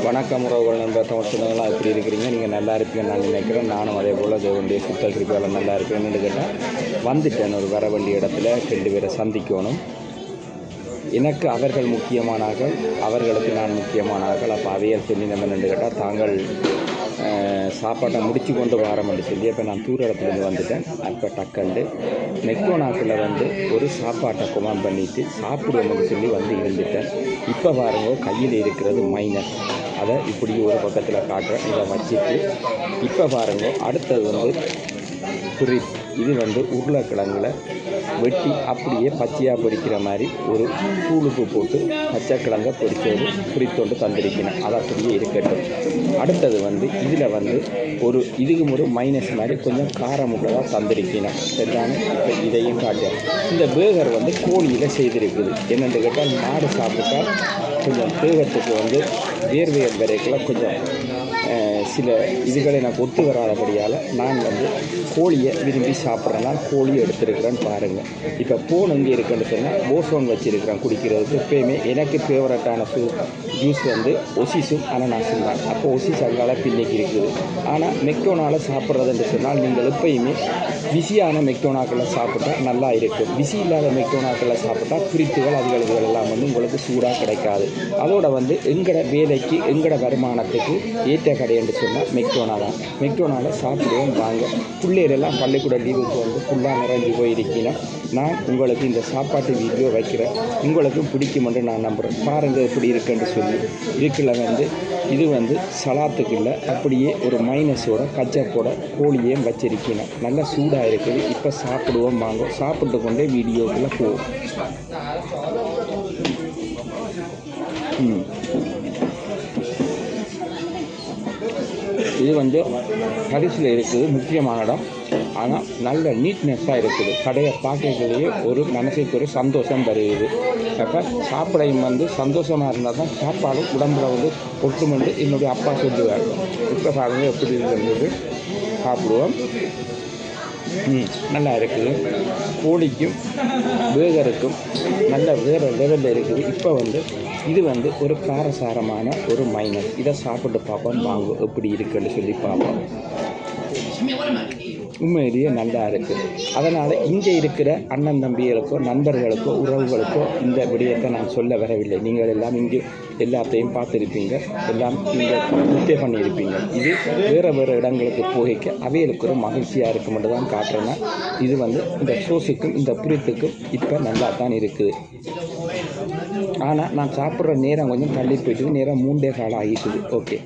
வணக்கம் உறவுகள் நண்பர் தமிழ் சொந்தங்களாம் எப்படி இருக்கிறீங்க? நீங்கள் நல்லா இருப்பீங்கன்னு நான் நினைக்கிறேன். நானும் அதே போல் தேவனுடைய சுத்த கிருபையால் நல்லா இருப்பேன்னு கேட்டால் வந்துட்டேன். ஒரு வர வேண்டிய இடத்துல 2 பேரை சந்திக்கணும். எனக்கு அவர்கள் முக்கியமானார்கள், அவர்களுக்கு நான் முக்கியமானார்கள். அப்போ அவையல் சொல்லி நம்ம நின்று கேட்டால் தாங்கள் சாப்பாட்டை முடிச்சு கொண்டு வாரம்னு சொல்லி அப்போ நான் தூர இடத்துலேருந்து வந்துட்டேன். அப்போ டக்கண்டு மெக்டோனாக்கில் ஒரு சாப்பாட்டை கொமாண்ட் பண்ணிவிட்டு சாப்பிடுவோம்னு சொல்லி இருந்துட்டேன். இப்போ பாருங்க கையில் இருக்கிறது மைனஸ், அதை இப்படி ஒரு பக்கத்தில் காட்டுறேன். இதை வச்சுட்டு இப்போ பாருங்க அடுத்தது பிரித். இது உருளைக்கிழங்குல வெட்டி அப்படியே பச்சையாக பொரிக்கிற மாதிரி ஒரு தூளுப்பு போட்டு பச்சைக்கிழங்கை பொரிச்சது பிரித்தொண்டு தந்திருக்கணும். அது அப்படியே இருக்கட்டும். அடுத்தது இதில் ஒரு இதுக்கும் ஒரு மைனஸ் மாதிரி கொஞ்சம் காரமுள்ளதாக தந்திருக்கணும். சரிதானே? இப்போ இதையும் காட்டுறேன். இந்த பேகர் கோழியில் செய்திருக்குது. என்னென்னு கேட்டால் மாடு சாப்பிட்டால் கொஞ்சம் தேகத்துக்கு வேர்வையல் வரைக்கெல்லாம் கொஞ்சம் சில இதுகளை எனக்கு ஒத்து வராதபடியால் நான் கோழியை விரும்பி சாப்பிட்றேன்னா கோழியை எடுத்துருக்கிறேன்னு பாருங்கள். இப்போ போன் எங்கே இருக்குன்னு சொன்னால் போசோன் வச்சுருக்கிறேன் குடிக்கிறதுக்கு. எப்போயுமே எனக்கு ஃபேவரட்டான ஜூஸ் ஒசிஸும் அனனாஸும் தான். அப்போ ஒசிஸ் அங்கால பின்னிக்கு இருக்குது. ஆனால் மெக்டோனால் சாப்பிட்றதுன்னு சொன்னால் நீங்கள் எப்பயுமே பிஸியான மெக்டோனாக்களை சாப்பிட்டா நல்லா இருக்கும். பிஸி இல்லாத மெக்டோனாக்களை சாப்பிட்டா பிரித்துகள் அதுகள் எல்லாம் உங்களுக்கு சூடாக கிடைக்காது. அதோட எங்கட வேலைக்கு எங்கட வருமானத்துக்கு ஏற்ற கடைன்னு சொன்னால் மெக்டோனா தான். மெக்டோனாவில் சாப்பிடுவோம் வாங்க. பிள்ளைகளெல்லாம் பள்ளிக்கூட லீவுக்கு ஃபுல்லாக நிறைஞ்சு போயிருக்கீங்கன்னா நான் உங்களுக்கு இந்த சாப்பாட்டு வீடியோ வைக்கிறேன். உங்களுக்கு பிடிக்குமென்று நான் நம்புகிறேன். பாருங்கள் எப்படி இருக்குன்னு சொல்லி. இதுக்குள்ள இது சலாத்துக்கு இல்லை, அப்படியே ஒரு மைனஸோட கச்சப்போட கோழியையும் வச்சிருக்கணும். நல்லா சூடாக இருக்குது. இப்போ சாப்பிடுவோம் வாங்க. சாப்பிட்டு கொண்டே வீடியோக்குள்ளே போவோம். இது பரிசில் இருக்குது, முக்கியமான இடம். ஆனால் நல்ல நீட்னஸ்ஸாக இருக்குது. கடையை பார்க்கறதுலேயே ஒரு மனசுக்கு ஒரு சந்தோஷம் வருது. அப்போ சாப்பிடையும் சந்தோஷமாக இருந்தால் தான் சாப்பாடும் உடம்புல ஒட்டுமென்று என்னுடைய அப்பா சொல்லுவார். இப்போ பாருங்கள் எப்படி இருந்தது. சாப்பிடுவோம். நல்லா இருக்குது. கோழிக்கும் பேகருக்கும் நல்ல வேறு லெவலில் இருக்குது. இப்போ இது ஒரு காரசாரமான ஒரு மைனஸ். இதை சாப்பிட்டு பார்ப்போம் வாங்க எப்படி இருக்குன்னு சொல்லி பார்ப்போம். உண்மையிலேயே நல்லா இருக்குது. அதனால் இங்கே இருக்கிற அண்ணன் தம்பிகளுக்கோ நண்பர்களுக்கோ உறவுகளுக்கோ இந்த விடயத்தை நான் சொல்ல வரவில்லை. நீங்கள் எல்லாம் இங்கே எல்லாத்தையும் பார்த்துருப்பீங்க, எல்லாம் இங்கே முக்கிய பண்ணியிருப்பீங்க. இது வேறு இடங்களுக்கு போய்க்க அவைகளுக்கு ஒரு மகிழ்ச்சியாக இருக்கும் மட்டும் தான் காட்டுறேன்னா. இது இந்த சோஸுக்கும் இந்த புரித்துக்கும் இப்போ நல்லா தான் இருக்குது. ஆனால் நான் சாப்பிட்ற நேரம் கொஞ்சம் தள்ளி போயிட்டு நேரம் 3 காலம் ஆகிட்டுது. ஓகே.